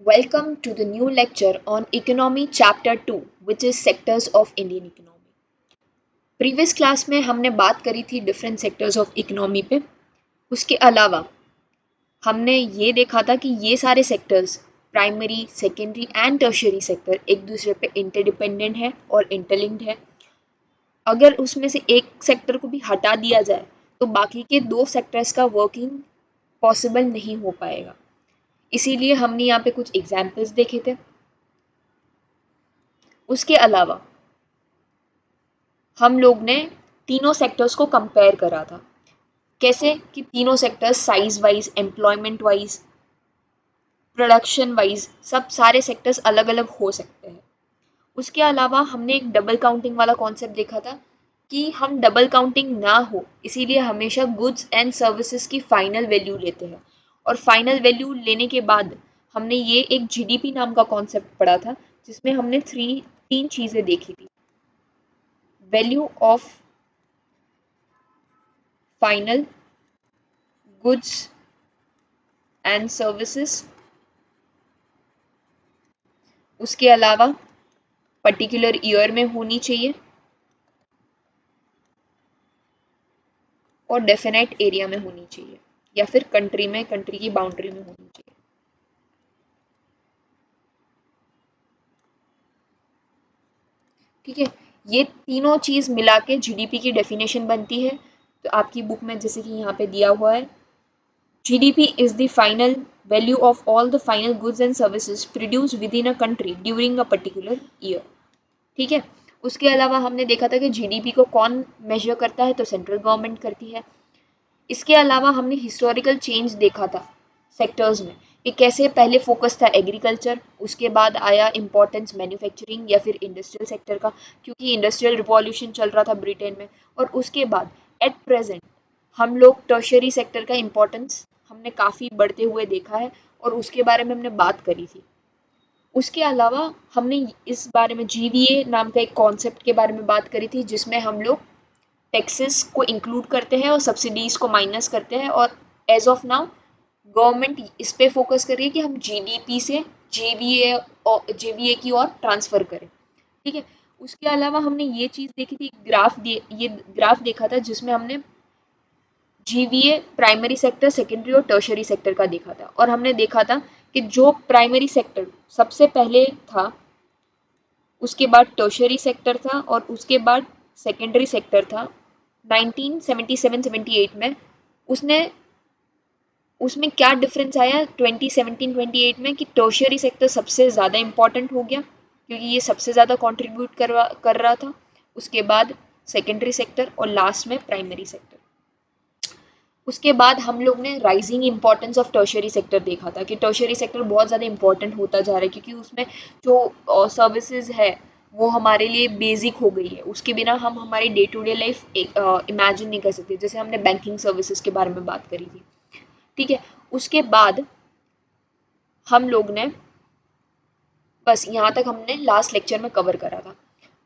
Welcome to the new lecture on Economy Chapter 2, which is Sectors of Indian Economy. Previous class में हमने बात करी थी different sectors of economy पे। उसके अलावा हमने ये देखा था कि ये सारे sectors primary, secondary and tertiary sector एक दूसरे पे इंटरडिपेंडेंट है और इंटरलिंक्ड है। अगर उसमें से एक सेक्टर को भी हटा दिया जाए तो बाकी के दो सेक्टर्स का वर्किंग पॉसिबल नहीं हो पाएगा। इसीलिए हमने यहाँ पे कुछ एग्जाम्पल्स देखे थे। उसके अलावा हम लोग ने तीनों सेक्टर्स को कंपेयर करा था। कैसे कि तीनों sectors size wise, employment wise, production wise सब सारे सेक्टर्स अलग अलग हो सकते हैं। उसके अलावा हमने एक डबल काउंटिंग वाला कॉन्सेप्ट देखा था कि हम डबल काउंटिंग ना हो इसीलिए हमेशा गुड्स एंड सर्विसेज की फाइनल वैल्यू लेते हैं। और फाइनल वैल्यू लेने के बाद हमने ये एक जीडीपी नाम का कॉन्सेप्ट पढ़ा था जिसमें हमने तीन चीज़ें देखी थी। Value of final goods and services, उसके अलावा पर्टिकुलर ईयर में होनी चाहिए और डेफिनेट एरिया में होनी चाहिए या फिर कंट्री की बाउंड्री में होनी चाहिए। ठीक है, ये तीनों चीज मिला के जीडीपी की डेफिनेशन बनती है। तो आपकी बुक में जैसे कि यहाँ पे दिया हुआ है, GDP is the final value of all the final goods and services produced within a country during a particular year। ठीक है, उसके अलावा हमने देखा था कि जीडीपी को कौन मेजर करता है, तो सेंट्रल गवर्नमेंट करती है। इसके अलावा हमने हिस्टोरिकल चेंज देखा था सेक्टर्स में कि कैसे पहले फोकस था एग्रीकल्चर, उसके बाद आया इम्पोर्टेंस मैन्युफैक्चरिंग या फिर इंडस्ट्रियल सेक्टर का, क्योंकि इंडस्ट्रियल रिवॉल्यूशन चल रहा था ब्रिटेन में। और उसके बाद एट प्रेजेंट हम लोग टर्शियरी सेक्टर का इम्पोर्टेंस हमने काफ़ी बढ़ते हुए देखा है और उसके बारे में हमने बात करी थी। उसके अलावा हमने इस बारे में जीवीए नाम का एक कॉन्सेप्ट के बारे में बात करी थी जिसमें हम लोग टैक्सेस को इंक्लूड करते हैं और सब्सिडीज को माइनस करते हैं। और एज ऑफ नाउ गवर्नमेंट इस पे फोकस कर रही है कि हम जीडीपी से जेवीए की ओर ट्रांसफर करें। ठीक है, उसके अलावा हमने ये चीज़ देखी थी, ये ग्राफ देखा था जिसमें हमने जीवीए प्राइमरी सेक्टर, सेकेंडरी और टर्शरी सेक्टर का देखा था। और हमने देखा था कि जो प्राइमरी सेक्टर सबसे पहले था, उसके बाद टर्शरी सेक्टर था और उसके बाद सेकेंडरी सेक्टर था 1977-78 में। उसने उसमें क्या डिफरेंस आया 2017-28 में कि टर्शियरी सेक्टर सबसे ज़्यादा इम्पॉर्टेंट हो गया क्योंकि ये सबसे ज़्यादा कंट्रीब्यूट कर रहा था। उसके बाद सेकेंडरी सेक्टर और लास्ट में प्राइमरी सेक्टर। उसके बाद हम लोग ने rising importance of tertiary sector देखा था कि टर्शियरी सेक्टर बहुत ज़्यादा इंपॉर्टेंट होता जा रहा है क्योंकि उसमें जो सर्विसेज है वो हमारे लिए बेसिक हो गई है। उसके बिना हम हमारी day to day life imagine नहीं कर सकते। जैसे हमने बैंकिंग सर्विसेज के बारे में बात करी थी। ठीक है, उसके बाद हम लोग ने बस यहाँ तक हमने लास्ट लेक्चर में कवर करा था।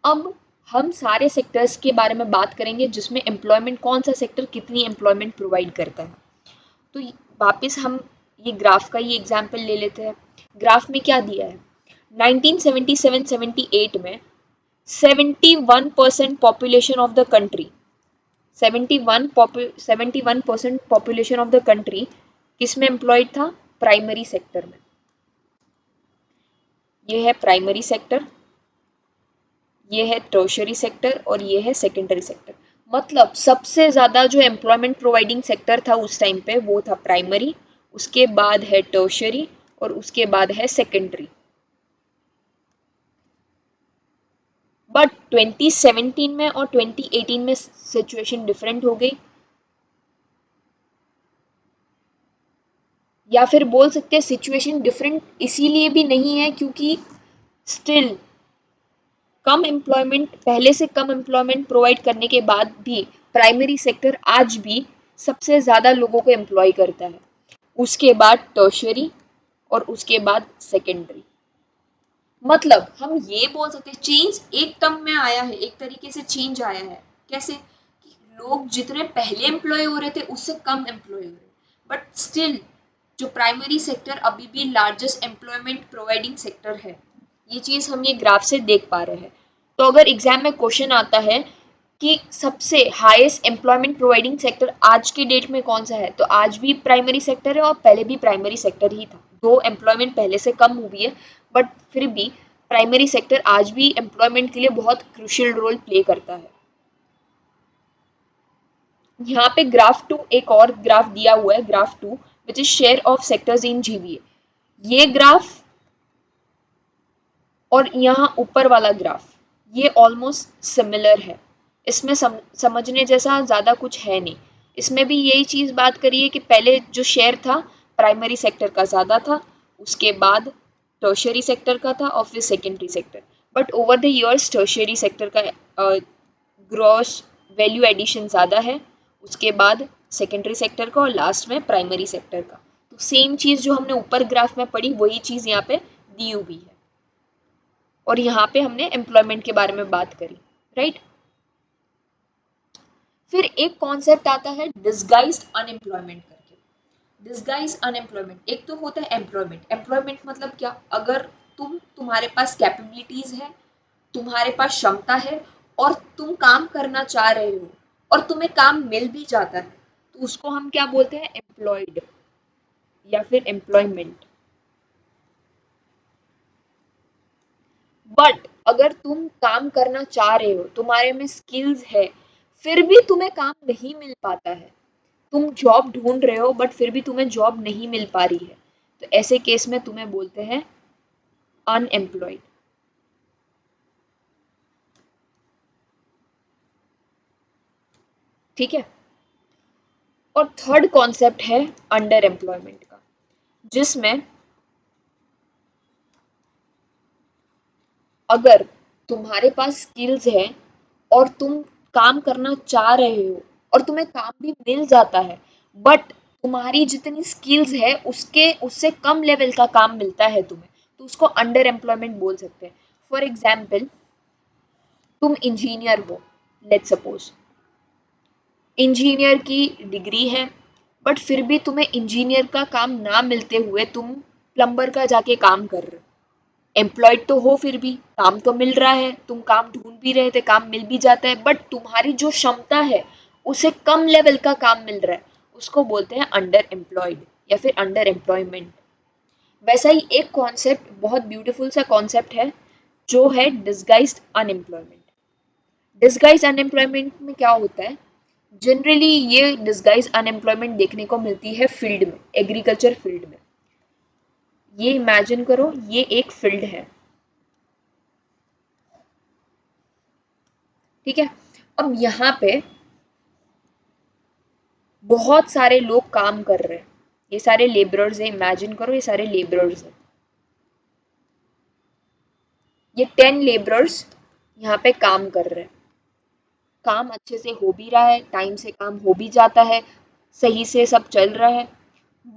अब हम सारे सेक्टर्स के बारे में बात करेंगे जिसमें एम्प्लॉयमेंट, कौन सा सेक्टर कितनी एम्प्लॉयमेंट प्रोवाइड करता है। तो वापस हम ये ग्राफ का ही एग्जाम्पल ले लेते हैं। ग्राफ में क्या दिया है, 1977-78 में 71% population of the country, 71% population of the country किस में एम्प्लॉयड था, प्राइमरी सेक्टर में। ये है प्राइमरी सेक्टर, ये है टर्शियरी सेक्टर और ये है सेकेंडरी सेक्टर। मतलब सबसे ज़्यादा जो एम्प्लॉयमेंट प्रोवाइडिंग सेक्टर था उस टाइम पे वो था प्राइमरी, उसके बाद है टर्शियरी और उसके बाद है सेकेंडरी। बट 2017 में और 2018 में सिचुएशन डिफरेंट हो गई, या फिर बोल सकते हैं सिचुएशन डिफरेंट इसीलिए भी नहीं है क्योंकि स्टिल कम एम्प्लॉयमेंट, पहले से कम एम्प्लॉयमेंट प्रोवाइड करने के बाद भी प्राइमरी सेक्टर आज भी सबसे ज़्यादा लोगों को एम्प्लॉय करता है। उसके बाद टर्शियरी और उसके बाद सेकेंडरी। मतलब हम ये बोल सकते हैं चेंज एक टर्म में आया है, एक तरीके से चेंज आया है। कैसे कि लोग जितने पहले एम्प्लॉय हो रहे थे उससे कम एम्प्लॉय हो रहे, बट स्टिल जो प्राइमरी सेक्टर अभी भी लार्जेस्ट एम्प्लॉयमेंट प्रोवाइडिंग सेक्टर है। ये चीज हम ये ग्राफ से देख पा रहे हैं। तो अगर एग्जाम में क्वेश्चन आता है कि सबसे हाईएस्ट एम्प्लॉयमेंट प्रोवाइडिंग सेक्टर आज के डेट में कौन सा है, तो आज भी प्राइमरी सेक्टर है और पहले भी प्राइमरी सेक्टर ही था। दो एम्प्लॉयमेंट पहले से कम हुई है, बट फिर भी प्राइमरी सेक्टर आज भी एम्प्लॉयमेंट के लिए बहुत क्रूशियल रोल प्ले करता है। यहाँ पे ग्राफ 2 एक और ग्राफ दिया हुआ है, graph 2 which is share of sectors in GVA. ये ग्राफ और यहाँ ऊपर वाला ग्राफ ये ऑलमोस्ट सिमिलर है। इसमें समझने जैसा ज़्यादा कुछ है नहीं। इसमें भी यही चीज़ बात करिए कि पहले जो शेयर था प्राइमरी सेक्टर का ज़्यादा था, उसके बाद टर्शियरी सेक्टर का था और फिर secondary sector. But over the years tertiary sector का ग्रॉस वैल्यू एडिशन ज़्यादा है, उसके बाद सेकेंडरी सेक्टर का और लास्ट में प्राइमरी सेक्टर का। तो सेम चीज़ जो हमने ऊपर ग्राफ में पढ़ी वही चीज़ यहाँ पे दी हुई है। और यहाँ पे हमने एम्प्लॉयमेंट के बारे में बात करी, राइट। फिर एक कॉन्सेप्ट आता है डिसगाइज्ड अनएम्प्लॉयमेंट करके। डिसगाइज्ड अनएम्प्लॉयमेंट, एक तो होता है एम्प्लॉयमेंट। एम्प्लॉयमेंट मतलब क्या, अगर तुम्हारे पास कैपेबिलिटीज है, तुम्हारे पास क्षमता है और तुम काम करना चाह रहे हो और तुम्हें काम मिल भी जाता है, तो उसको हम क्या बोलते हैं, एम्प्लॉयड या फिर एम्प्लॉयमेंट। बट अगर तुम काम करना चाह रहे हो, तुम्हारे में स्किल्स है, फिर भी तुम्हें काम नहीं मिल पाता है, तुम जॉब ढूंढ रहे हो बट फिर भी तुम्हें जॉब नहीं मिल पा रही है, तो ऐसे केस में तुम्हें बोलते हैं अनएम्प्लॉयड। ठीक है। और थर्ड कॉन्सेप्ट है अंडर एम्प्लॉयमेंट का, जिसमें अगर तुम्हारे पास स्किल्स है और तुम काम करना चाह रहे हो और तुम्हें काम भी मिल जाता है, बट तुम्हारी जितनी स्किल्स है उससे कम लेवल का काम मिलता है तुम्हें, तो उसको अंडर एम्प्लॉयमेंट बोल सकते हैं। फॉर एग्जाम्पल, तुम इंजीनियर हो, लेट्स सपोज इंजीनियर की डिग्री है, बट फिर भी तुम्हें इंजीनियर का काम ना मिलते हुए तुम प्लम्बर का जाके काम कर रहे हो। एम्प्लॉयड तो हो, फिर भी काम तो मिल रहा है, तुम काम ढूंढ भी रहे थे, काम मिल भी जाता है, बट तुम्हारी जो क्षमता है उसे कम लेवल का काम मिल रहा है, उसको बोलते हैं अंडर एम्प्लॉयड या फिर अंडर एम्प्लॉयमेंट। वैसा ही एक कॉन्सेप्ट, बहुत ब्यूटीफुल सा कॉन्सेप्ट है, जो है डिसगाइज्ड अनएम्प्लॉयमेंट। डिसगाइज्ड अनएम्प्लॉयमेंट में क्या होता है, जनरली ये डिसगाइज्ड अनएम्प्लॉयमेंट देखने को मिलती है फील्ड में, एग्रीकल्चर फील्ड में। ये इमेजिन करो, ये एक फील्ड है, ठीक है। अब यहाँ पे बहुत सारे लोग काम कर रहे हैं, ये सारे लेबरर्स हैं, इमेजिन करो ये सारे लेबरर्स हैं। ये 10 लेबरर्स यहाँ पे काम कर रहे हैं, काम अच्छे से हो भी रहा है, टाइम से काम हो भी जाता है, सही से सब चल रहा है।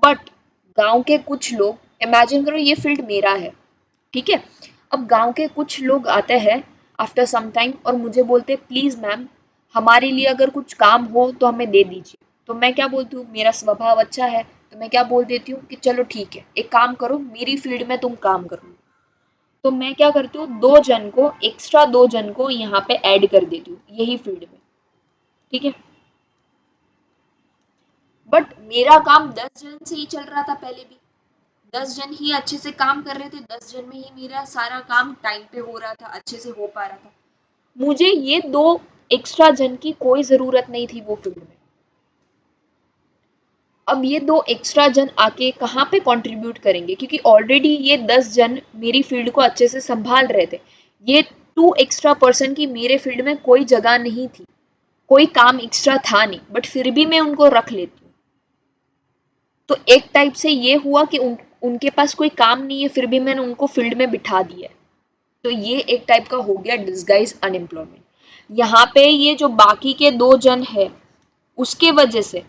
बट गांव के कुछ लोग, इमेजिन करो ये फील्ड मेरा है, ठीक है। अब गांव के कुछ लोग आते हैं आफ्टर सम टाइम और मुझे बोलते हैं प्लीज मैम, हमारे लिए अगर कुछ काम हो तो हमें दे दीजिए। तो मैं क्या बोलती हूँ, मेरा स्वभाव अच्छा है, तो मैं क्या बोल देती हूँ कि चलो ठीक है, एक काम करो, मेरी फील्ड में तुम काम करो। तो मैं क्या करती हूँ, दो जन को यहाँ पे ऐड कर देती हूँ यही फील्ड में, ठीक है। बट मेरा काम 10 जन से ही चल रहा था पहले भी, 10 जन ही अच्छे से काम कर रहे थे, 10 जन में ही मेरा सारा काम टाइम पे हो रहा था, अच्छे से हो पा रहा था। मुझे ये 2 एक्स्ट्रा जन की कोई जरूरत नहीं थी वो फील्ड में। अब ये 2 एक्स्ट्रा जन आके कहाँ पे कंट्रीब्यूट करेंगे, क्योंकि ऑलरेडी ये 10 जन मेरी फील्ड को अच्छे से संभाल रहे थे। ये 2 एक्स्ट्रा पर्सन की मेरे फील्ड में कोई जगह नहीं थी, कोई काम एक्स्ट्रा था नहीं, बट फिर भी मैं उनको रख लेती हूँ। तो एक टाइप से ये हुआ कि उनके पास कोई काम नहीं है, फिर भी मैंने उनको फील्ड में बिठा दिया। तो ये एक टाइप का हो गया डिसगाइज अनएम्प्लॉयमेंट। यहाँ पे ये जो बाकी के 2 जन है, उसके वजह से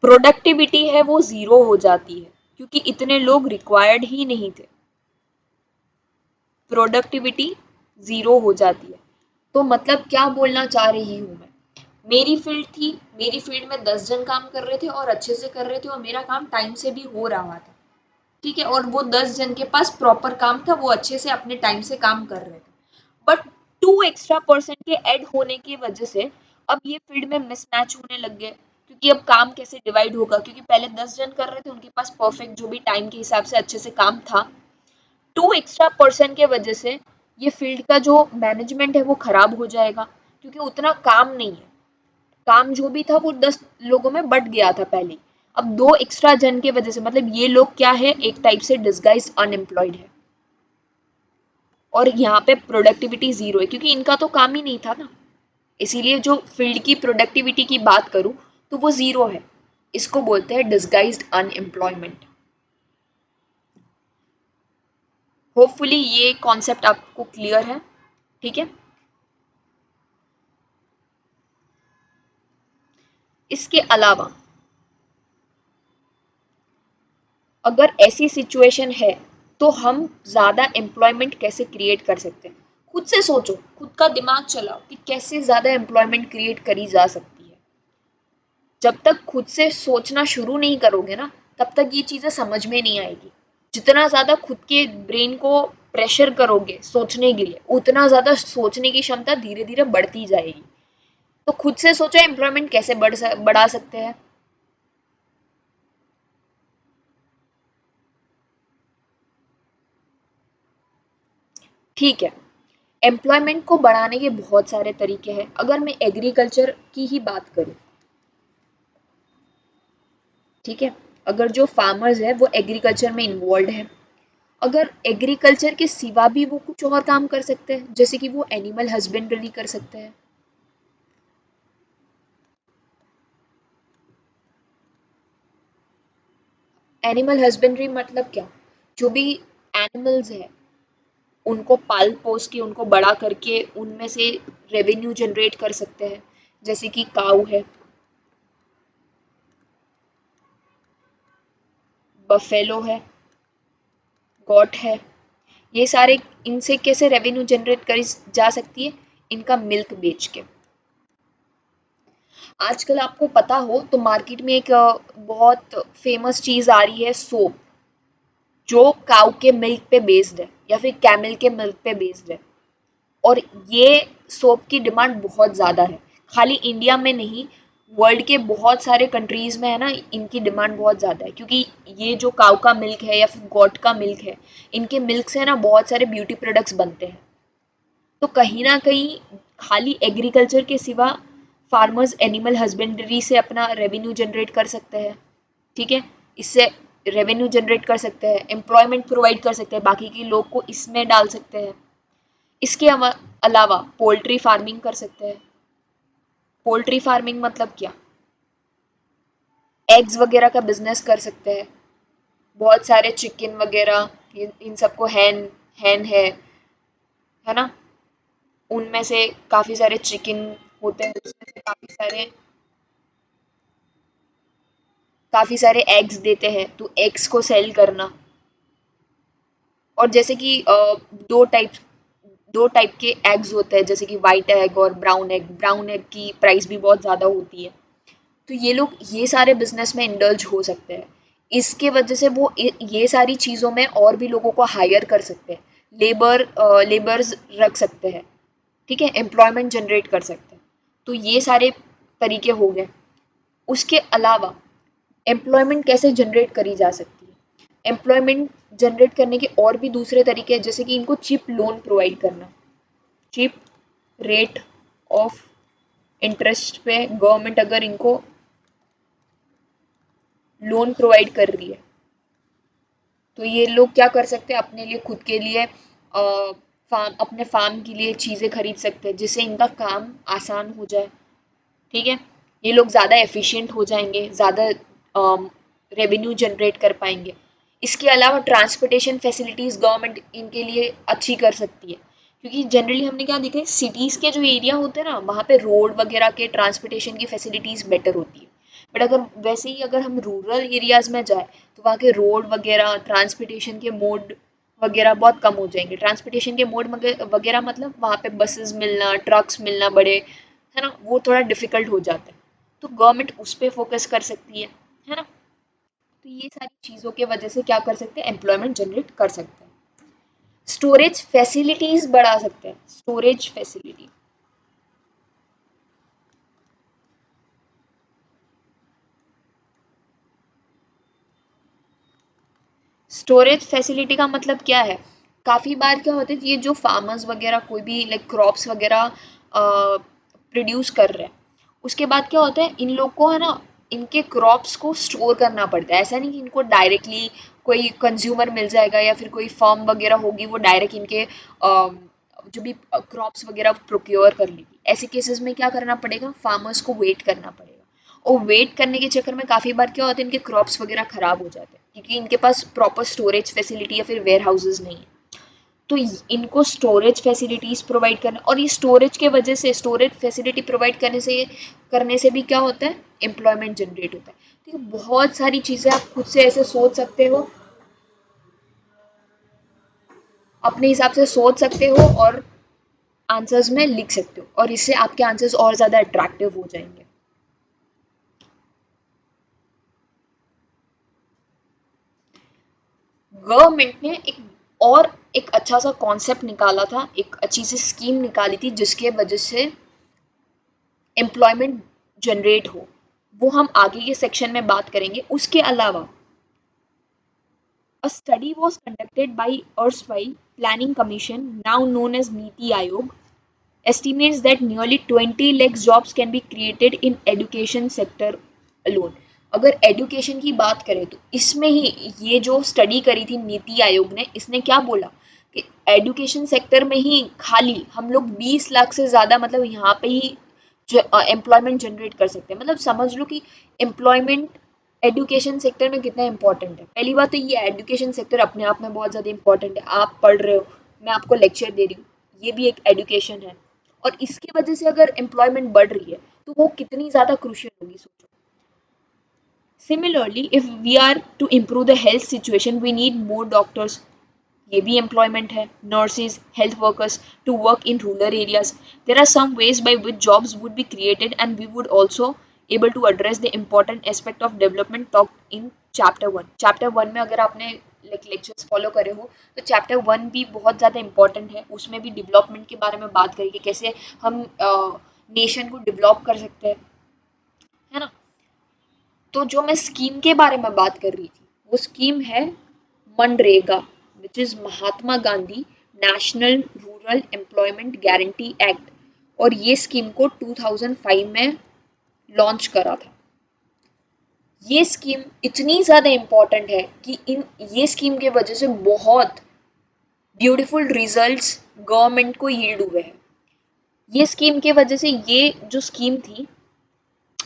प्रोडक्टिविटी है वो 0 हो जाती है, क्योंकि इतने लोग रिक्वायर्ड ही नहीं थे, प्रोडक्टिविटी 0 हो जाती है। तो मतलब क्या बोलना चाह रही हूं मैं, मेरी फील्ड थी, मेरी फील्ड में 10 जन काम कर रहे थे और अच्छे से कर रहे थे और मेरा काम टाइम से भी हो रहा था, ठीक है, और वो 10 जन के पास प्रॉपर काम था, वो अच्छे से अपने टाइम से काम कर रहे थे। बट 2 एक्स्ट्रा पर्सन के ऐड होने की वजह से अब ये फील्ड में मिसमैच होने लग गए, क्योंकि अब काम कैसे डिवाइड होगा, क्योंकि पहले 10 जन कर रहे थे, उनके पास परफेक्ट जो भी टाइम के हिसाब से अच्छे से काम था, 2 एक्स्ट्रा पर्सन के वजह से ये फील्ड का जो मैनेजमेंट है वो खराब हो जाएगा, क्योंकि उतना काम नहीं है, काम जो भी था वो 10 लोगों में बट गया था पहले। अब 2 एक्स्ट्रा जन के वजह से, मतलब ये लोग क्या है, एक टाइप से डिस्गाइज अनएम्प्लॉयड है, और यहाँ पे प्रोडक्टिविटी जीरो है, क्योंकि इनका तो काम ही नहीं था ना, इसीलिए जो फील्ड की प्रोडक्टिविटी की बात करूं तो वो जीरो है। इसको बोलते हैं डिस्गाइज्ड अनएम्प्लॉयमेंट। होपफुली ये कॉन्सेप्ट आपको क्लियर है, ठीक है। इसके अलावा अगर ऐसी सिचुएशन है तो हम ज़्यादा एम्प्लॉयमेंट कैसे क्रिएट कर सकते हैं, खुद से सोचो, खुद का दिमाग चलाओ कि कैसे ज़्यादा एम्प्लॉयमेंट क्रिएट करी जा सकती है। जब तक खुद से सोचना शुरू नहीं करोगे ना, तब तक ये चीज़ें समझ में नहीं आएगी। जितना ज़्यादा खुद के ब्रेन को प्रेशर करोगे सोचने के लिए, उतना ज़्यादा सोचने की क्षमता धीरे धीरे बढ़ती जाएगी। तो खुद से सोचो एम्प्लॉयमेंट कैसे बढ़ा सकते हैं। ठीक है, एम्प्लॉयमेंट को बढ़ाने के बहुत सारे तरीके हैं। अगर मैं एग्रीकल्चर की ही बात करूं, ठीक है, अगर जो फार्मर्स है वो एग्रीकल्चर में इन्वॉल्व है, अगर एग्रीकल्चर के सिवा भी वो कुछ और काम कर सकते हैं, जैसे कि वो एनिमल हस्बेंड्री कर सकते हैं। एनिमल हस्बेंड्री मतलब क्या, जो भी एनिमल्स है उनको पाल पोस के, उनको बड़ा करके उनमें से रेवेन्यू जनरेट कर सकते हैं, जैसे कि काऊ है, बफेलो है, गॉट है, ये सारे, इनसे कैसे रेवेन्यू जनरेट करी जा सकती है, इनका मिल्क बेच के। आजकल आपको पता हो तो मार्केट में एक बहुत फेमस चीज आ रही है, सोप, जो काऊ के मिल्क पे बेस्ड है या फिर कैमल के मिल्क पे बेस्ड है, और ये सोप की डिमांड बहुत ज़्यादा है। खाली इंडिया में नहीं, वर्ल्ड के बहुत सारे कंट्रीज में है ना, इनकी डिमांड बहुत ज़्यादा है, क्योंकि ये जो काऊ का मिल्क है या फिर गॉट का मिल्क है, इनके मिल्क से ना बहुत सारे ब्यूटी प्रोडक्ट्स बनते हैं। तो कहीं ना कहीं खाली एग्रीकल्चर के सिवा फार्मर्स एनिमल हस्बेंड्री से अपना रेवेन्यू जनरेट कर सकते हैं, ठीक है, इससे रेवेन्यू जनरेट कर सकते हैं, एम्प्लॉयमेंट प्रोवाइड कर सकते हैं, बाकी के लोग को इसमें डाल सकते हैं। इसके अलावा पोल्ट्री फार्मिंग कर सकते हैं। पोल्ट्री फार्मिंग मतलब क्या, एग्स वगैरह का बिजनेस कर सकते हैं, बहुत सारे चिकन वगैरह, इन सबको हैन हैन है ना, उनमें से काफी सारे चिकन होते हैं, उसमें से काफी सारे एग्स देते हैं, तो एग्स को सेल करना। और जैसे कि दो टाइप के एग्स होते हैं, जैसे कि व्हाइट एग और ब्राउन एग, ब्राउन एग की प्राइस भी बहुत ज़्यादा होती है। तो ये लोग ये सारे बिजनेस में इंडल्ज हो सकते हैं। इसके वजह से वो ये सारी चीज़ों में और भी लोगों को हायर कर सकते हैं, लेबर्स रख सकते हैं, ठीक है, एम्प्लॉयमेंट जनरेट कर सकते हैं। तो ये सारे तरीके हो गए। उसके अलावा एम्प्लॉयमेंट कैसे जनरेट करी जा सकती है, एम्प्लॉयमेंट जनरेट करने के और भी दूसरे तरीके हैं, जैसे कि इनको चिप लोन प्रोवाइड करना, चिप रेट ऑफ इंटरेस्ट पे गवर्नमेंट अगर इनको लोन प्रोवाइड कर रही है, तो ये लोग क्या कर सकते हैं, अपने लिए, खुद के लिए, अपने फार्म के लिए चीज़ें खरीद सकते हैं, जिससे इनका काम आसान हो जाए, ठीक है, ये लोग ज़्यादा एफिशिएंट हो जाएंगे, ज़्यादा रेवेन्यू जनरेट कर पाएंगे। इसके अलावा ट्रांसपोर्टेशन फैसिलिटीज़ गवर्नमेंट इनके लिए अच्छी कर सकती है, क्योंकि जनरली हमने क्या देखा है, सिटीज़ के जो एरिया होते हैं ना, वहाँ पे रोड वगैरह के ट्रांसपोर्टेशन की फैसिलिटीज़ बेटर होती है। बट अगर वैसे ही अगर हम रूरल एरियाज में जाए, तो वहाँ के रोड वगैरह, ट्रांसपोर्टेशन के मोड वगैरह बहुत कम हो जाएंगे। ट्रांसपोर्टेशन के मोड वगैरह मतलब वहाँ पे बसेस मिलना, ट्रक्स मिलना बड़े, है ना, वो थोड़ा डिफिकल्ट हो जाता है, तो गवर्नमेंट उस पर फोकस कर सकती है ना। तो ये सारी चीज़ों के वजह से क्या कर सकते हैं, एम्प्लॉयमेंट जनरेट कर सकते हैं। स्टोरेज फैसिलिटीज बढ़ा सकते हैं, स्टोरेज फैसिलिटी, स्टोरेज फैसिलिटी का मतलब क्या है, काफ़ी बार क्या होता है, ये जो फार्मर्स वगैरह कोई भी लाइक क्रॉप्स वगैरह प्रोड्यूस कर रहे हैं, उसके बाद क्या होता है, इन लोग को है ना, इनके क्रॉप्स को स्टोर करना पड़ता है। ऐसा नहीं कि इनको डायरेक्टली कोई कंज्यूमर मिल जाएगा या फिर कोई फर्म वगैरह होगी वो डायरेक्ट इनके जो भी क्रॉप्स वगैरह प्रोक्योर कर लेगी। ऐसे केसेस में क्या करना पड़ेगा, फार्मर्स को वेट करना पड़ेगा, और वेट करने के चक्कर में काफ़ी बार क्या होता है, इनके क्रॉप्स वगैरह खराब हो जाते हैं क्योंकि इनके पास प्रॉपर स्टोरेज फैसिलिटी या फिर वेयर हाउसेज नहीं है। तो इनको स्टोरेज फैसिलिटीज प्रोवाइड करना, और ये स्टोरेज के वजह से, स्टोरेज फैसिलिटी प्रोवाइड करने से भी क्या होता है, एम्प्लॉयमेंट जनरेट होता है। तो बहुत सारी चीज़ें आप खुद से ऐसे सोच सकते हो, अपने हिसाब से सोच सकते हो और आंसर्स में लिख सकते हो, और इससे आपके आंसर्स और ज़्यादा अट्रैक्टिव हो जाएंगे। गवर्नमेंट ने एक अच्छा सा कॉन्सेप्ट निकाला था, एक अच्छी सी स्कीम निकाली थी जिसके वजह से एम्प्लॉयमेंट जनरेट हो, वो हम आगे के सेक्शन में बात करेंगे। उसके अलावा a study was conducted by erstwhile planning commission, now known as NITI Aayog, estimates that nearly 20 lakh jobs can be created in education sector alone। अगर एजुकेशन की बात करें तो इसमें ही ये जो स्टडी करी थी नीति आयोग ने, इसने क्या बोला कि एजुकेशन सेक्टर में ही खाली हम लोग 20 लाख से ज़्यादा मतलब यहाँ पे ही एम्प्लॉयमेंट जनरेट कर सकते हैं। मतलब समझ लो कि एम्प्लॉयमेंट एजुकेशन सेक्टर में कितना इंपॉर्टेंट है। पहली बात तो ये एजुकेशन सेक्टर अपने आप में बहुत ज़्यादा इंपॉर्टेंट है। आप पढ़ रहे हो, मैं आपको लेक्चर दे रही हूँ, ये भी एक एजुकेशन है, और इसकी वजह से अगर एम्प्लॉयमेंट बढ़ रही है तो वो कितनी ज़्यादा क्रूशियल होगी, सोचो। Similarly if we are to improve the health situation we need more doctors, ये भी एम्प्लॉयमेंट है, nurses, health workers to work in rural areas. There are some ways by which jobs would be created and we would also able to address the important aspect of development talked in chapter 1। chapter 1 में अगर आपने lectures follow करे हो तो chapter 1 भी बहुत ज़्यादा important है। उसमें भी डेवलपमेंट के बारे में बात करेंगे, कैसे हम नेशन को डेवलप कर सकते हैं, है ना। तो जो मैं स्कीम के बारे में बात कर रही थी वो स्कीम है MNREGA, which is Mahatma Gandhi national rural employment guarantee act, और ये स्कीम को 2005 में लॉन्च करा था। ये स्कीम इतनी ज़्यादा इम्पॉर्टेंट है कि ये स्कीम के वजह से बहुत ब्यूटीफुल रिजल्ट्स गवर्नमेंट को यील्ड हुए हैं। ये स्कीम के वजह से, ये जो स्कीम थी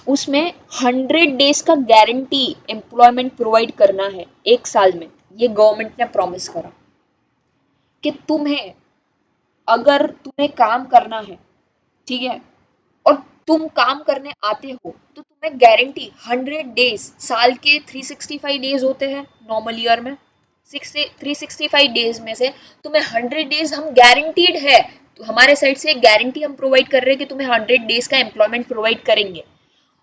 उसमें 100 डेज का गारंटी एम्प्लॉयमेंट प्रोवाइड करना है 1 साल में। ये गवर्नमेंट ने प्रॉमिस करा कि तुम्हें काम करना है, ठीक है, और तुम काम करने आते हो तो तुम्हें गारंटी 100 डेज, साल के 365 डेज होते हैं नॉर्मल ईयर में, 365 डेज में से तुम्हें 100 डेज हम गारंटीड है, तो हमारे साइड से गारंटी हम प्रोवाइड कर रहे हैं कि तुम्हें 100 डेज का एम्प्लॉयमेंट प्रोवाइड करेंगे।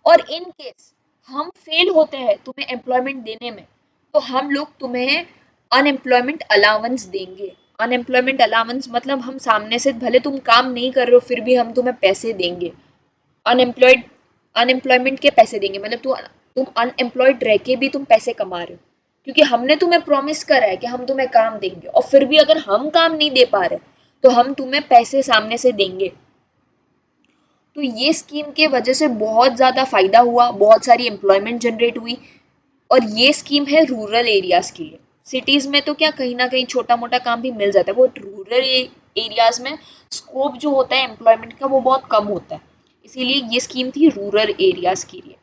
और इन केस हम फेल होते हैं तुम्हें एम्प्लॉयमेंट देने में, तो हम लोग तुम्हें अनएम्प्लॉयमेंट अलाउंस देंगे। अनएम्प्लॉयमेंट अलाउंस मतलब हम सामने से भले तुम काम नहीं कर रहे हो फिर भी हम तुम्हें पैसे देंगे, अनएम्प्लॉयड अनएम्प्लॉयमेंट के पैसे देंगे। मतलब तुम अनएम्प्लॉयड रह के भी तुम पैसे कमा रहे हो, क्योंकि हमने तुम्हें प्रॉमिस करा है कि हम तुम्हें काम देंगे, और फिर भी अगर हम काम नहीं दे पा रहे तो हम तुम्हें पैसे सामने से देंगे। तो ये स्कीम के वजह से बहुत ज़्यादा फायदा हुआ, बहुत सारी एम्प्लॉयमेंट जनरेट हुई, और ये स्कीम है रूरल एरियाज के लिए। सिटीज़ में तो क्या कहीं ना कहीं छोटा मोटा काम भी मिल जाता है, वो रूरल एरियाज में स्कोप जो होता है एम्प्लॉयमेंट का वो बहुत कम होता है, इसीलिए ये स्कीम थी रूरल एरियाज के लिए।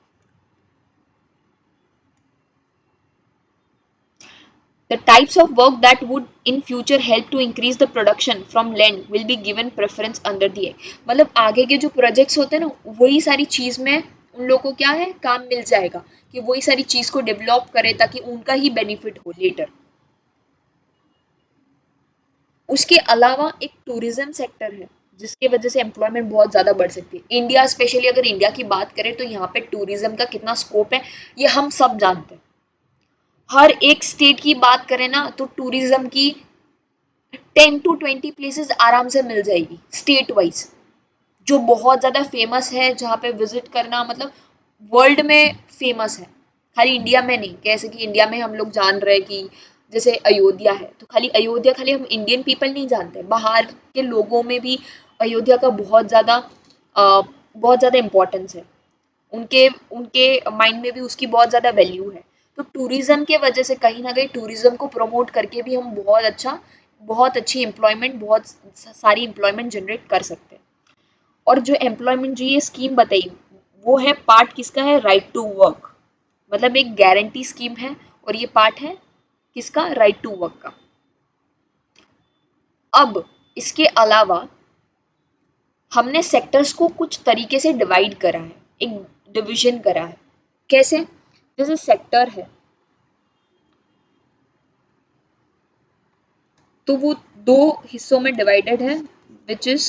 The types of work that would in future help to increase the production from land will be given preference under the act। मतलब आगे के जो प्रोजेक्ट्स होते हैं ना वही सारी चीज में उन लोगों को क्या है काम मिल जाएगा कि वही सारी चीज को डेवलप करे ताकि उनका ही बेनिफिट हो लेटर। उसके अलावा एक टूरिज्म सेक्टर है, जिसके वजह से एम्प्लॉयमेंट बहुत ज़्यादा बढ़ सकती है। इंडिया स्पेशली, अगर इंडिया की बात करें तो यहाँ पे टूरिज्म का कितना स्कोप है ये हम सब जानते हैं। हर एक स्टेट की बात करें ना तो टूरिज्म की 10 to 20 प्लेसेस आराम से मिल जाएगी स्टेट वाइज, जो बहुत ज़्यादा फेमस है, जहाँ पे विजिट करना मतलब वर्ल्ड में फेमस है, खाली इंडिया में नहीं। जैसे कि इंडिया में हम लोग जान रहे हैं कि जैसे अयोध्या है, तो खाली अयोध्या खाली हम इंडियन पीपल नहीं जानते, बाहर के लोगों में भी अयोध्या का बहुत ज़्यादा इम्पोर्टेंस है। उनके उनके माइंड में भी उसकी बहुत ज़्यादा वैल्यू है। तो टूरिज्म के वजह से कहीं ना कहीं टूरिज्म को प्रमोट करके भी हम बहुत अच्छी एम्प्लॉयमेंट, बहुत सारी एम्प्लॉयमेंट जनरेट कर सकते हैं। और जो एम्प्लॉयमेंट जो ये स्कीम बताई, वो है पार्ट किसका है, राइट टू वर्क, मतलब एक गारंटी स्कीम है, और ये पार्ट है किसका, राइट टू वर्क का। अब इसके अलावा हमने सेक्टर्स को कुछ तरीके से डिवाइड करा है, एक डिवीजन करा है। कैसे, जैसे सेक्टर है तो वो दो हिस्सों में डिवाइडेड है, which is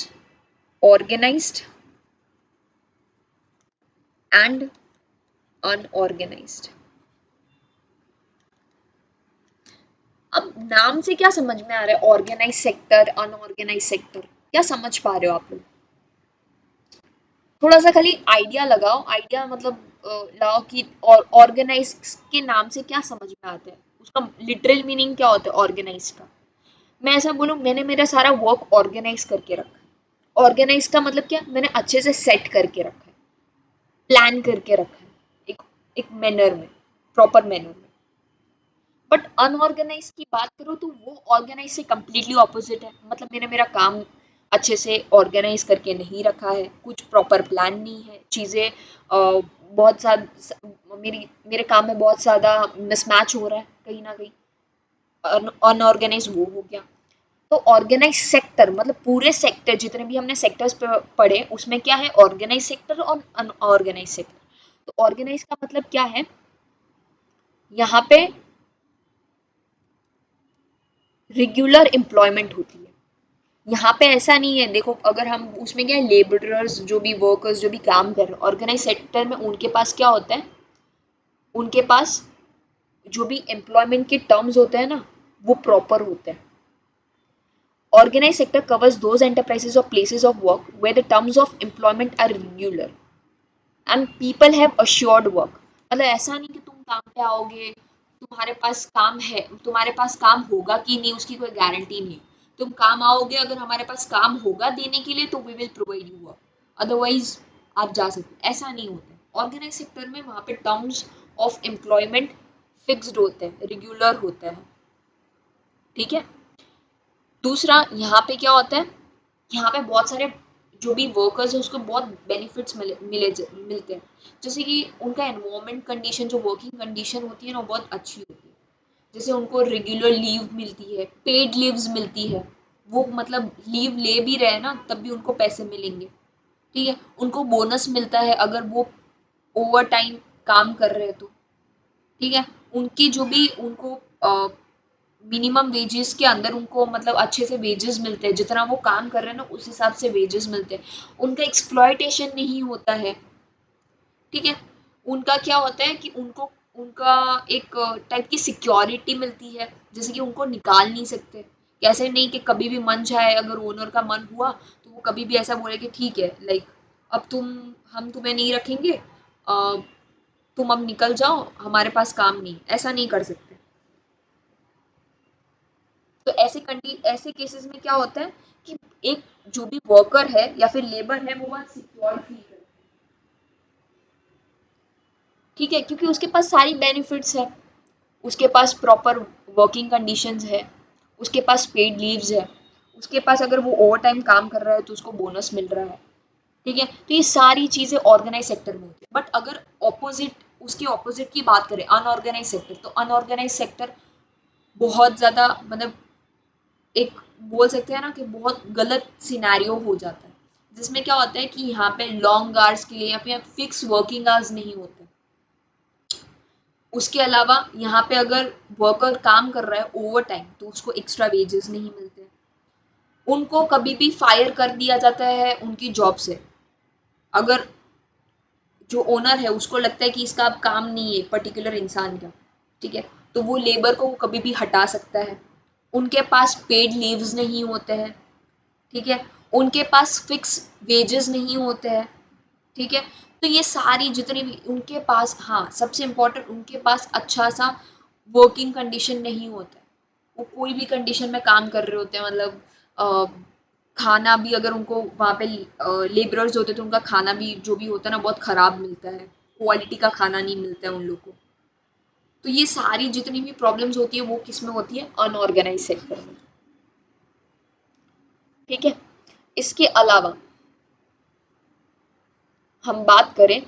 organised and unorganised. अब नाम से क्या समझ में आ रहा है, ऑर्गेनाइज सेक्टर, अनऑर्गेनाइज सेक्टर, क्या समझ पा रहे हो आप लोग? थोड़ा सा खाली आइडिया लगाओ, आइडिया मतलब लगाओ कि और ऑर्गेनाइज के नाम से क्या समझ में आता है, उसका लिटरल मीनिंग क्या होता है ऑर्गेनाइज का। मैं ऐसा बोलूं, मैंने मेरा सारा वर्क ऑर्गेनाइज करके रखा है। ऑर्गेनाइज का मतलब क्या, मैंने अच्छे से सेट करके रखा है, प्लान करके रखा है, एक एक मैनर में, प्रॉपर मैनर में। बट अनऑर्गेनाइज की बात करो तो वो ऑर्गेनाइज से कंप्लीटली ऑपोजिट है। मतलब मैंने मेरा काम अच्छे से ऑर्गेनाइज करके नहीं रखा है, कुछ प्रॉपर प्लान नहीं है, चीज़ें बहुत ज़्यादा मेरे काम में बहुत ज़्यादा मिसमैच हो रहा है कहीं ना कहीं, अनऑर्गेनाइज वो हो गया। तो ऑर्गेनाइज सेक्टर मतलब पूरे सेक्टर, जितने भी हमने सेक्टर्स पढ़े उसमें क्या है, ऑर्गेनाइज सेक्टर और अनऑर्गेनाइज सेक्टर। तो ऑर्गेनाइज का मतलब क्या है, यहाँ पे रेगुलर एम्प्लॉयमेंट होती है। यहाँ पे ऐसा नहीं है, देखो अगर हम उसमें क्या है, लेबरर्स जो भी वर्कर्स जो भी काम कर रहे हैं ऑर्गेनाइज सेक्टर में, उनके पास क्या होता है, उनके पास जो भी एम्प्लॉयमेंट के टर्म्स होते हैं ना वो प्रॉपर होते हैं। Organized sector covers those enterprises or places of work where the terms of employment are regular and people have assured work। मतलब ऐसा नहीं कि तुम काम पे आओगे, तुम्हारे पास काम है, तुम्हारे पास काम होगा कि नहीं उसकी कोई गारंटी नहीं। तुम काम आओगे, अगर हमारे पास काम होगा देने के लिए तो we will provide you work, otherwise आप जा सकते। ऐसा नहीं होता ऑर्गेनाइज सेक्टर में, वहाँ पे टर्म्स ऑफ एम्प्लॉयमेंट फिक्स्ड होते हैं, रेगुलर होता है। ठीक है। दूसरा यहाँ पे क्या होता है, यहाँ पे बहुत सारे जो भी वर्कर्स हैं उसको बहुत बेनिफिट्स मिलते हैं। जैसे कि उनका एनवायरमेंट कंडीशन, जो वर्किंग कंडीशन होती है ना वो बहुत अच्छी होती है। जैसे उनको रेगुलर लीव मिलती है, पेड लीव्स मिलती है, वो मतलब लीव ले भी रहे हैं ना तब भी उनको पैसे मिलेंगे। ठीक है। उनको बोनस मिलता है अगर वो ओवर टाइम काम कर रहे हैं तो। ठीक है। उनकी जो भी उनको मिनिमम वेजेस के अंदर उनको मतलब अच्छे से वेजेस मिलते हैं, जितना वो काम कर रहे हैं ना उस हिसाब से वेजेस मिलते हैं। उनका एक्सप्लॉयटेशन नहीं होता है। ठीक है। उनका क्या होता है कि उनको उनका एक टाइप की सिक्योरिटी मिलती है, जैसे कि उनको निकाल नहीं सकते। कैसे नहीं कि कभी भी मन चाहे, अगर ओनर का मन हुआ तो वो कभी भी ऐसा बोले कि ठीक है लाइक अब हम तुम्हें नहीं रखेंगे, तुम अब निकल जाओ, हमारे पास काम नहीं, ऐसा नहीं कर सकते। तो ऐसे केसेस में क्या होता है कि एक जो भी वर्कर है या फिर लेबर है वो बहुत सिक्योर फील करता है। ठीक है, क्योंकि उसके पास सारी बेनिफिट्स है, उसके पास प्रॉपर वर्किंग कंडीशंस है, उसके पास पेड लीव्स है, उसके पास अगर वो ओवर टाइम काम कर रहा है तो उसको बोनस मिल रहा है। ठीक है। तो ये सारी चीजें ऑर्गेनाइज सेक्टर में होती है। बट अगर ऑपोजिट, उसके ऑपोजिट की बात करें अनऑर्गेनाइज सेक्टर, तो अनऑर्गेनाइज सेक्टर बहुत ज्यादा मतलब एक बोल सकते हैं ना कि बहुत गलत सिनेरियो हो जाता है, जिसमें क्या होता है कि यहाँ पे लॉन्ग आवर्स के लिए या फिर फिक्स वर्किंग आवर्स नहीं होते। उसके अलावा यहाँ पे अगर वर्कर काम कर रहा है ओवर टाइम तो उसको एक्स्ट्रा वेजेस नहीं मिलते। उनको कभी भी फायर कर दिया जाता है उनकी जॉब से। अगर जो ओनर है उसको लगता है कि इसका अब काम नहीं है पर्टिकुलर इंसान का, ठीक है, तो वो लेबर को कभी भी हटा सकता है। उनके पास पेड लीव्स नहीं होते हैं, ठीक है, उनके पास फिक्स वेजेस नहीं होते हैं, ठीक है। तो ये सारी जितनी भी उनके पास, हाँ सबसे इम्पोर्टेंट, उनके पास अच्छा सा वर्किंग कंडीशन नहीं होता है। वो कोई भी कंडीशन में काम कर रहे होते हैं, मतलब खाना भी अगर उनको वहाँ पे लेबरर्स होते तो उनका खाना भी जो भी होता है ना बहुत खराब मिलता है, क्वालिटी का खाना नहीं मिलता है उन लोग को। तो ये सारी जितनी भी प्रॉब्लम्स होती है वो किस में होती है, अनऑर्गेनाइज सेक्टर में, ठीक है। इसके अलावा हम बात करें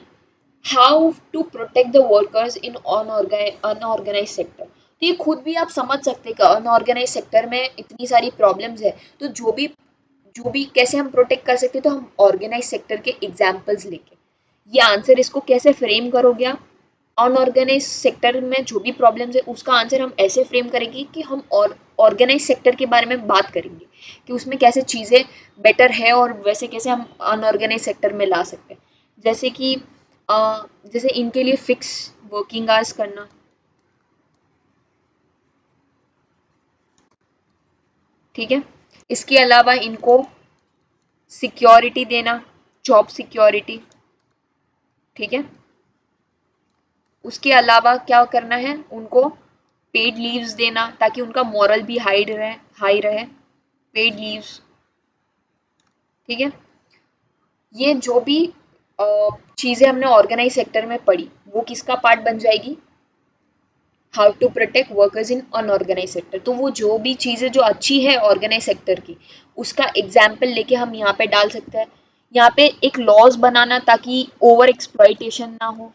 how to protect the workers in unorganised sector, तो ये खुद भी आप समझ सकते हैं कि अनऑर्गेनाइज सेक्टर में इतनी सारी प्रॉब्लम्स है, तो जो भी कैसे हम प्रोटेक्ट कर सकते हैं, तो हम ऑर्गेनाइज सेक्टर के एग्जाम्पल्स लेके ये आंसर इसको कैसे फ्रेम करोगे आप, अनऑर्गेनाइज सेक्टर में जो भी प्रॉब्लम्स है उसका आंसर हम ऐसे फ्रेम करेंगे कि हम और ऑर्गेनाइज सेक्टर के बारे में बात करेंगे कि उसमें कैसे चीज़ें बेटर है और वैसे कैसे हम अनऑर्गेनाइज सेक्टर में ला सकते हैं। जैसे कि जैसे इनके लिए फिक्स वर्किंग आवर्स करना, ठीक है। इसके अलावा इनको सिक्योरिटी देना, जॉब सिक्योरिटी, ठीक है। उसके अलावा क्या करना है, उनको पेड लीव्स देना ताकि उनका मॉरल भी हाई रहे, पेड लीव्स, ठीक है। ये जो भी चीज़ें हमने ऑर्गेनाइज सेक्टर में पढ़ी वो किसका पार्ट बन जाएगी, how to protect workers in unorganised sector. तो वो जो भी चीज़ें जो अच्छी है ऑर्गेनाइज सेक्टर की उसका एग्जाम्पल लेके हम यहाँ पे डाल सकते हैं। यहाँ पे एक लॉज बनाना ताकि ओवर एक्सप्लॉइटेशन ना हो,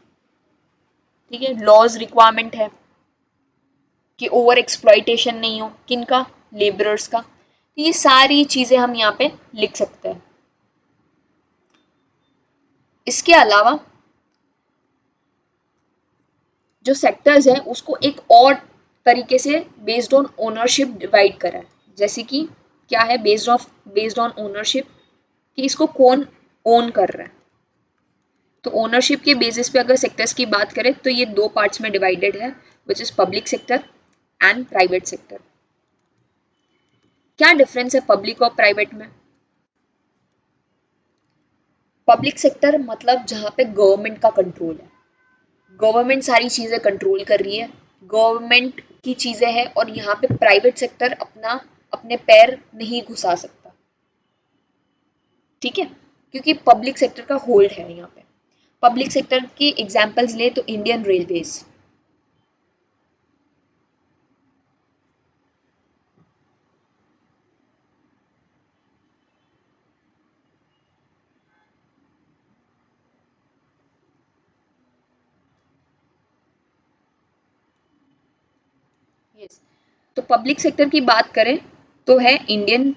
ठीक है, लॉज रिक्वायरमेंट है कि ओवर एक्सप्लॉइटेशन नहीं हो, किनका, लेबरर्स का। तो ये सारी चीज़ें हम यहाँ पे लिख सकते हैं। इसके अलावा जो सेक्टर्स है उसको एक और तरीके से बेस्ड ऑन ओनरशिप डिवाइड करा है। जैसे कि क्या है, बेस्ड ऑन ओनरशिप, कि इसको कौन ओन कर रहा है। तो ओनरशिप के बेसिस पे अगर सेक्टर्स की बात करें तो ये दो पार्ट्स में डिवाइडेड है, which is public sector and private sector. क्या डिफरेंस है पब्लिक और प्राइवेट में? पब्लिक सेक्टर मतलब जहां पे गवर्नमेंट का कंट्रोल है, गवर्नमेंट सारी चीजें कंट्रोल कर रही है, गवर्नमेंट की चीजें हैं, और यहाँ पे प्राइवेट सेक्टर अपने पैर नहीं घुसा सकता, ठीक है, क्योंकि पब्लिक सेक्टर का होल्ड है यहाँ पे। पब्लिक सेक्टर की एग्जांपल्स ले तो इंडियन रेलवेज, यस। तो पब्लिक सेक्टर की बात करें तो है इंडियन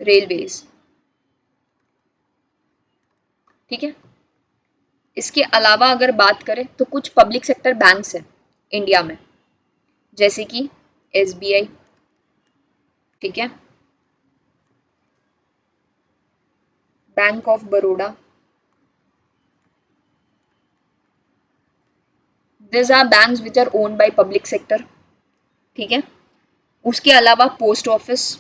रेलवेज, ठीक है। इसके अलावा अगर बात करें तो कुछ पब्लिक सेक्टर बैंक्स हैं इंडिया में, जैसे कि एसबीआई, ठीक है, bank of Baroda, this are banks which are owned by public sector, ठीक है। उसके अलावा पोस्ट ऑफिस।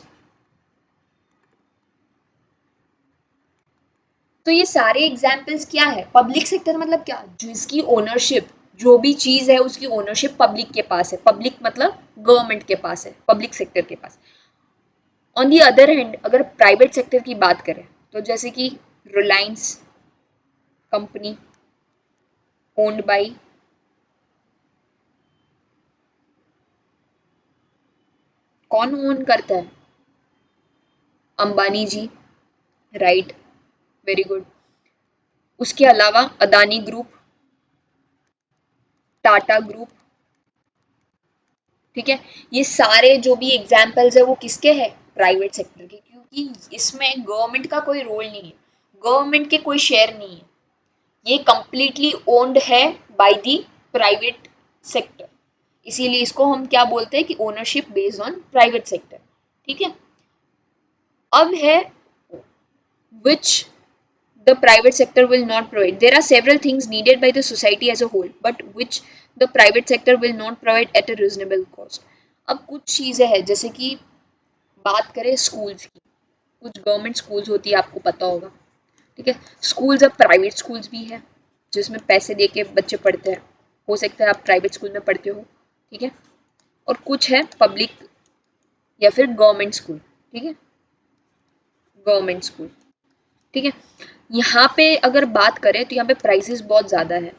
तो ये सारे एग्जाम्पल्स क्या है, पब्लिक सेक्टर मतलब क्या, जिसकी ओनरशिप, जो भी चीज है उसकी ओनरशिप पब्लिक के पास है, पब्लिक मतलब गवर्नमेंट के पास है, पब्लिक सेक्टर के पास। ऑन दी अदर हैंड अगर प्राइवेट सेक्टर की बात करें तो जैसे कि रिलायंस कंपनी ओन्ड बाय, कौन ओन करता है, अंबानी जी, राइट, वेरी गुड। उसके अलावा अदानी ग्रुप, टाटा ग्रुप, ठीक है। ये सारे जो भी एग्जाम्पल्स है वो किसके हैं, प्राइवेट सेक्टर के, क्योंकि इसमें गवर्नमेंट का कोई रोल नहीं है, गवर्नमेंट के कोई शेयर नहीं है, ये कंप्लीटली ओन्ड है बाय दी प्राइवेट सेक्टर। इसीलिए इसको हम क्या बोलते हैं कि ownership based on private sector. ठीक है। अब है which the private sector will not provide. There are several things needed by the society as a whole, but which the private sector will not provide at a reasonable cost. अब कुछ चीज़ें हैं, जैसे कि बात करें स्कूल्स की, कुछ गवर्नमेंट स्कूल्स होती है, आपको पता होगा, ठीक है। स्कूल्स, अब प्राइवेट स्कूल्स भी है जिसमें पैसे दे के बच्चे पढ़ते हैं, हो सकता है आप प्राइवेट स्कूल में पढ़ते हो, ठीक है। और कुछ है पब्लिक या फिर गवर्नमेंट स्कूल, ठीक है, गवर्नमेंट स्कूल, ठीक है। यहाँ पे अगर बात करें तो यहाँ पे प्राइसेस बहुत ज़्यादा है।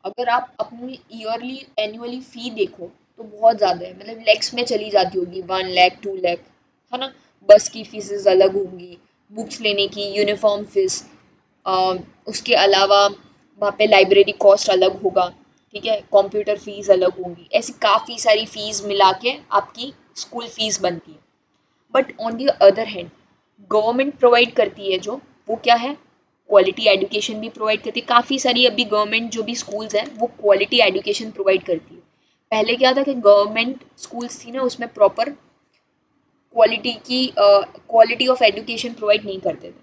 अगर आप अपनी ईयरली एनुअली फी देखो तो बहुत ज़्यादा है, मतलब लैक्स में चली जाती होगी, 1 लाख 2 लाख, है ना। बस की फीसेस अलग होंगी, बुक्स लेने की, यूनिफॉर्म फीस, उसके अलावा वहाँ पे लाइब्रेरी कॉस्ट अलग होगा, ठीक है, कंप्यूटर फीस अलग होंगी, ऐसी काफ़ी सारी फीस मिला के आपकी स्कूल फीस बनती है। But on the other hand government provide करती है जो, वो क्या है, क्वालिटी एजुकेशन भी प्रोवाइड करती है। काफ़ी सारी अभी गवर्नमेंट जो भी स्कूल्स हैं वो क्वालिटी एजुकेशन प्रोवाइड करती है। पहले क्या था कि गवर्नमेंट स्कूल्स थी ना, उसमें proper quality of education provide नहीं करते थे।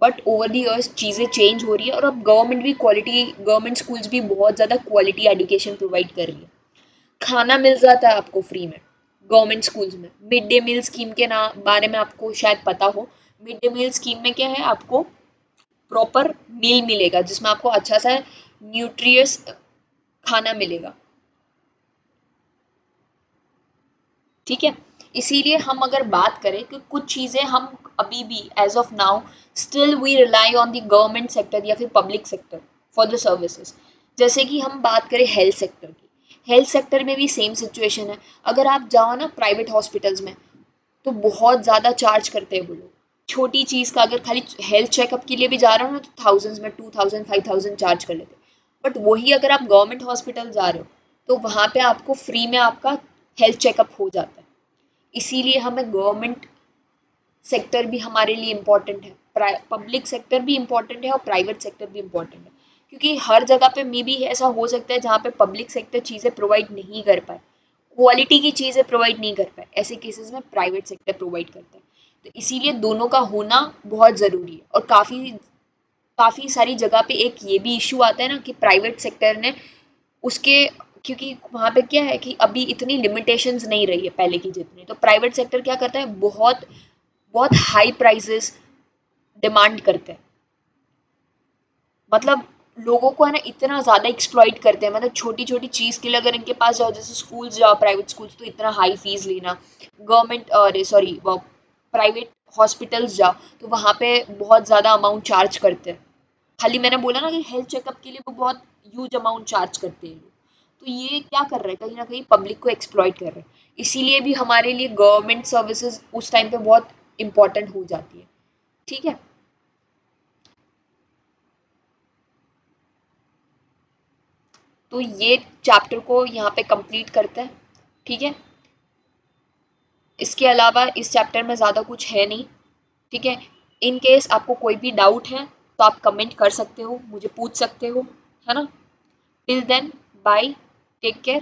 बट ओवर दी ईयर्स चीज़ें चेंज हो रही है, और अब गवर्नमेंट स्कूल्स भी बहुत ज़्यादा क्वालिटी एजुकेशन प्रोवाइड कर रही है। खाना मिल जाता है आपको फ्री में गवर्नमेंट स्कूल्स में। मिड डे मील स्कीम के नाम बारे में आपको शायद पता हो। मिड डे मील स्कीम में क्या है, आपको प्रॉपर मील मिलेगा जिसमें आपको अच्छा सा न्यूट्रियस खाना मिलेगा, ठीक है। इसीलिए हम अगर बात करें कि कुछ चीज़ें हम अभी भी as of now still we rely on the government sector या फिर public sector for the services. जैसे कि हम बात करें हेल्थ सेक्टर की, हेल्थ सेक्टर में भी सेम सिचुएशन है। अगर आप जाओ ना प्राइवेट हॉस्पिटल्स में तो बहुत ज़्यादा चार्ज करते हैं वो लोग। छोटी चीज़ का अगर खाली हेल्थ चेकअप के लिए भी जा रहे हो ना तो थाउजेंड्स में 2000 5000 चार्ज कर लेते हैं। बट वही अगर आप गवर्नमेंट हॉस्पिटल जा रहे हो तो वहाँ पे आपको फ्री में आपका हेल्थ चेकअप हो जाता है। इसीलिए हमें गवर्नमेंट सेक्टर भी हमारे लिए इम्पॉर्टेंट है, पब्लिक सेक्टर भी इम्पॉर्टेंट है और प्राइवेट सेक्टर भी इम्पॉर्टेंट है। क्योंकि हर जगह पे मे भी ऐसा हो सकता है जहाँ पे पब्लिक सेक्टर चीज़ें प्रोवाइड नहीं कर पाए, क्वालिटी की चीज़ें प्रोवाइड नहीं कर पाए, ऐसे केसेस में प्राइवेट सेक्टर प्रोवाइड करता है। तो इसीलिए दोनों का होना बहुत ज़रूरी है। और काफ़ी काफ़ी सारी जगह पे एक ये भी इशू आता है ना कि प्राइवेट सेक्टर ने उसके, क्योंकि वहाँ पे क्या है कि अभी इतनी लिमिटेशंस नहीं रही है पहले की जितनी, तो प्राइवेट सेक्टर क्या करता है, बहुत बहुत हाई प्राइजेस डिमांड करते हैं। मतलब लोगों को है ना इतना ज़्यादा एक्सप्लॉइट करते हैं, मतलब छोटी छोटी चीज़ के लिए अगर इनके पास जाओ, जैसे स्कूल्स जाओ प्राइवेट स्कूल्स, तो इतना हाई फीस लेना। गवर्नमेंट अरे सॉरी प्राइवेट हॉस्पिटल्स जाओ तो वहाँ पे बहुत ज़्यादा अमाउंट चार्ज करते हैं। खाली मैंने बोला ना कि हेल्थ चेकअप के लिए वो बहुत ह्यूज अमाउंट चार्ज करते हैं। तो ये क्या कर रहे हैं, कहीं ना कहीं पब्लिक को एक्सप्लॉइट कर रहे हैं। इसीलिए भी हमारे लिए गवर्नमेंट सर्विसेज उस टाइम पे बहुत इंपॉर्टेंट हो जाती है, ठीक है। तो ये चैप्टर को यहाँ पे कंप्लीट करते हैं, ठीक है। इसके अलावा इस चैप्टर में ज़्यादा कुछ है नहीं, ठीक है। इन केस आपको कोई भी डाउट है तो आप कमेंट कर सकते हो, मुझे पूछ सकते हो, है ना। Till then bye, take care.